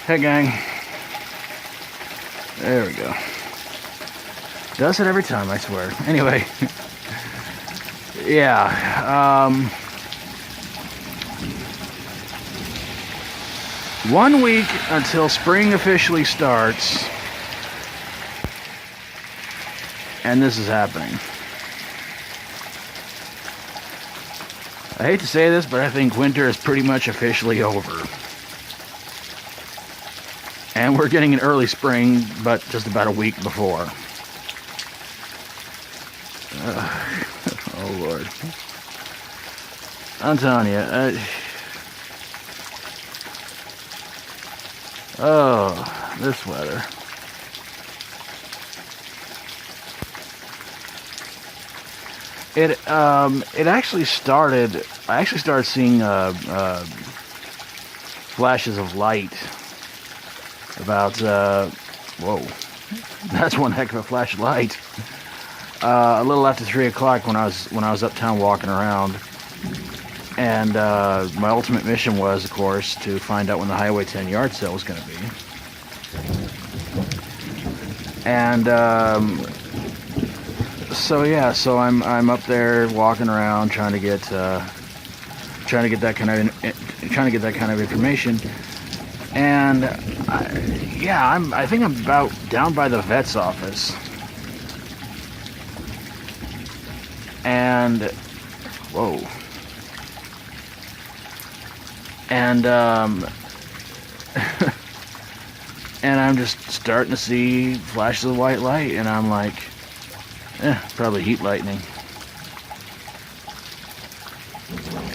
Hey gang. There we go. Does it every time, I swear. Anyway. Yeah. 1 week until spring officially starts. And this is happening. I hate to say this, but I think winter is pretty much officially over. And we're getting an early spring, but just about a week before. Oh, Lord. I'm telling you. Oh, this weather. It actually started. I actually started seeing flashes of light. About whoa, that's one heck of a flash of light. A little after 3 o'clock when I was uptown walking around, and my ultimate mission was, of course, to find out when the Highway 10 yard sale was going to be. And so yeah, so I'm up there walking around trying to get that kind of information, and I think I'm about down by the vet's office, and whoa, and and I'm just starting to see flashes of white light, and I'm like, probably heat lightning.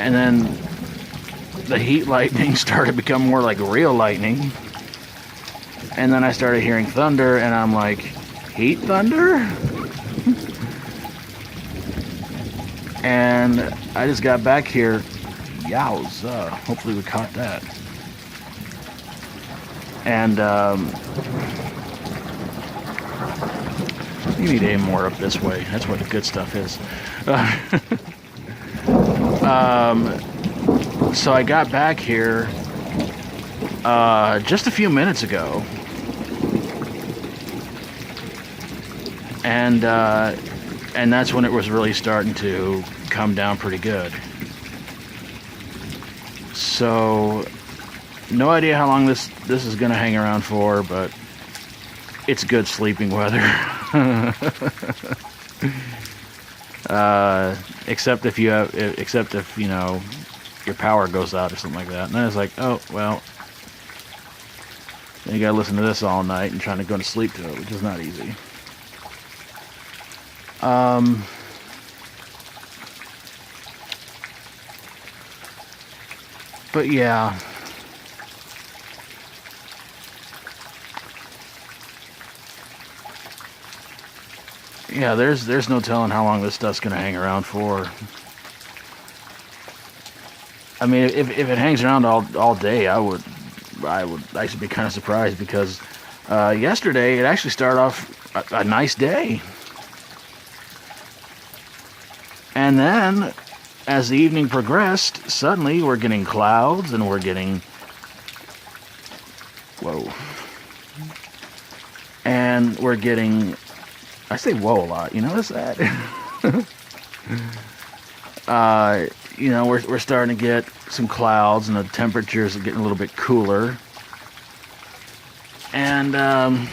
And then the heat lightning started to become more like real lightning. And then I started hearing thunder, and I'm like, heat thunder? And I just got back here. Yowza. Hopefully we caught that. And you need to aim more up this way. That's what the good stuff is. So I got back here just a few minutes ago, and that's when it was really starting to come down pretty good. So no idea how long this is going to hang around for, but it's good sleeping weather. Except if you know your power goes out or something like that. And I was like, oh well, then you gotta listen to this all night and trying to go to sleep to it, which is not easy. But yeah. Yeah, there's no telling how long this stuff's gonna hang around for. I mean, if it hangs around all day, I would actually be kind of surprised, because yesterday it actually started off a nice day, and then as the evening progressed, suddenly we're getting clouds, and we're getting and we're getting. I say whoa a lot. You notice that? You know, we're starting to get some clouds, and the temperatures are getting a little bit cooler. And I'm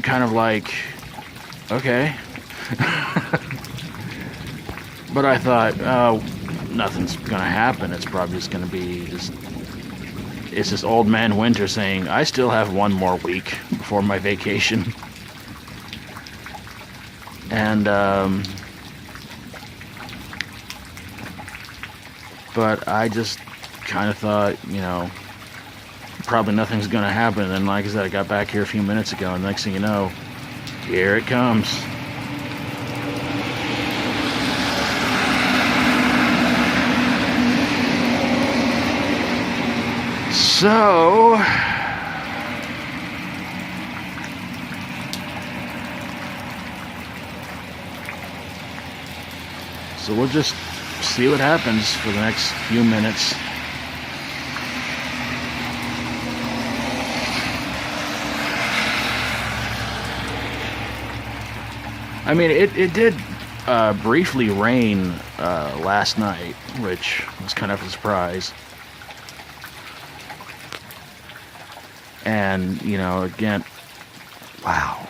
kind of like, okay. But I thought, nothing's gonna happen. It's probably just gonna be it's this old man winter saying, I still have 1 more week before my vacation. And but I just kind of thought, you know, probably nothing's gonna happen. And then, like I said, I got back here a few minutes ago, and next thing you know, here it comes. So we'll just see what happens for the next few minutes. I mean, it did briefly rain last night, which was kind of a surprise. And, you know, again, wow.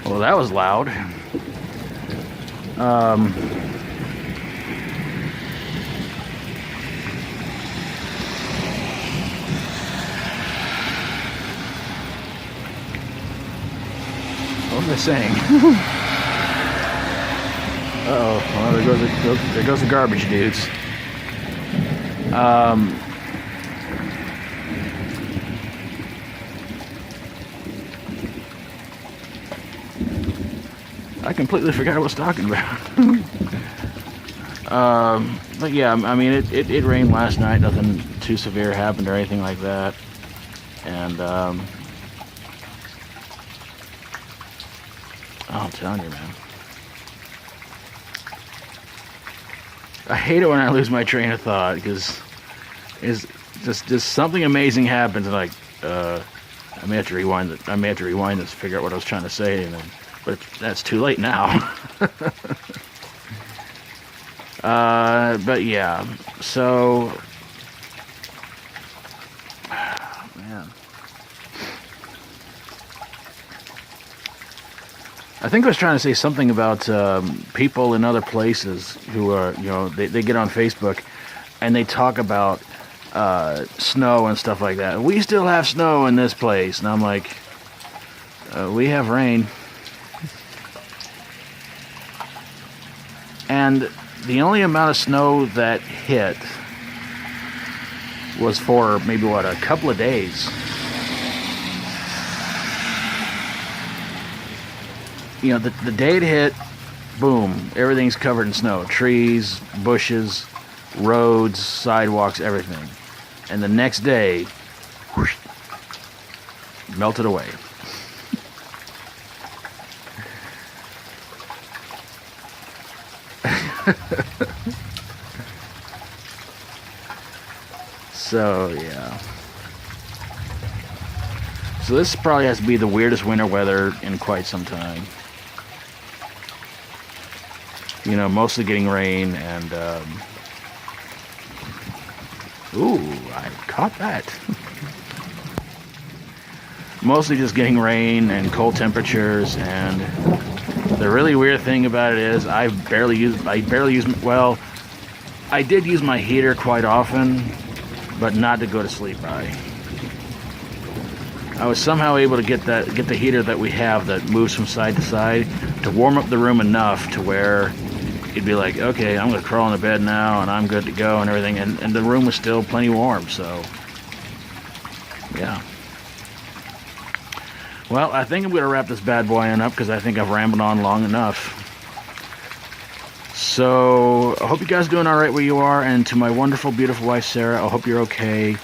Well, that was loud. What was I saying? Uh-oh. Well, there goes the garbage dudes. I completely forgot what I was talking about. But yeah, I mean, it rained last night. Nothing too severe happened or anything like that. And, I'm telling you, man. I hate it when I lose my train of thought, because it's just something amazing happens, and like, I may have to rewind it. I may have to rewind this to figure out what I was trying to say, and then, but that's too late now. But yeah, so, man. I think I was trying to say something about people in other places who are, you know, they get on Facebook and they talk about snow and stuff like that. We still have snow in this place. And I'm like, we have rain. And the only amount of snow that hit was for maybe, what, a couple of days. You know, the day it hit, boom, everything's covered in snow. Trees, bushes, roads, sidewalks, everything. And the next day, whoosh, melted away. So, yeah. So this probably has to be the weirdest winter weather in quite some time. You know, mostly getting rain and, ooh, I caught that. Mostly just getting rain and cold temperatures, and the really weird thing about it is I barely use, well, I did use my heater quite often, but not to go to sleep by. I was somehow able to get the heater that we have that moves from side to side to warm up the room enough to where it'd be like, okay, I'm gonna crawl into bed now and I'm good to go and everything, and the room was still plenty warm, so yeah. Well, I think I'm gonna wrap this bad boy on up because I think I've rambled on long enough. So I hope you guys are doing all right where you are, and to my wonderful, beautiful wife Sarah, I hope you're okay.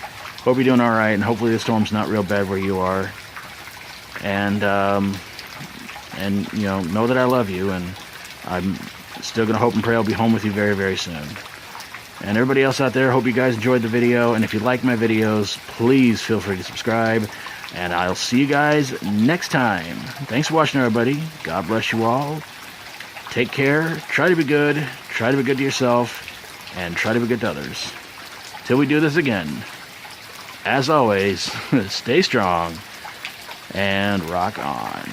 Hope you're doing all right, and hopefully the storm's not real bad where you are. And you know that I love you, and I'm still gonna hope and pray I'll be home with you very, very soon. And everybody else out there, hope you guys enjoyed the video, and if you like my videos, please feel free to subscribe, and I'll see you guys next time. Thanks for watching, everybody. God bless you all. Take care. Try to be good. Try to be good to yourself, and try to be good to others. Till we do this again. As always, stay strong and rock on.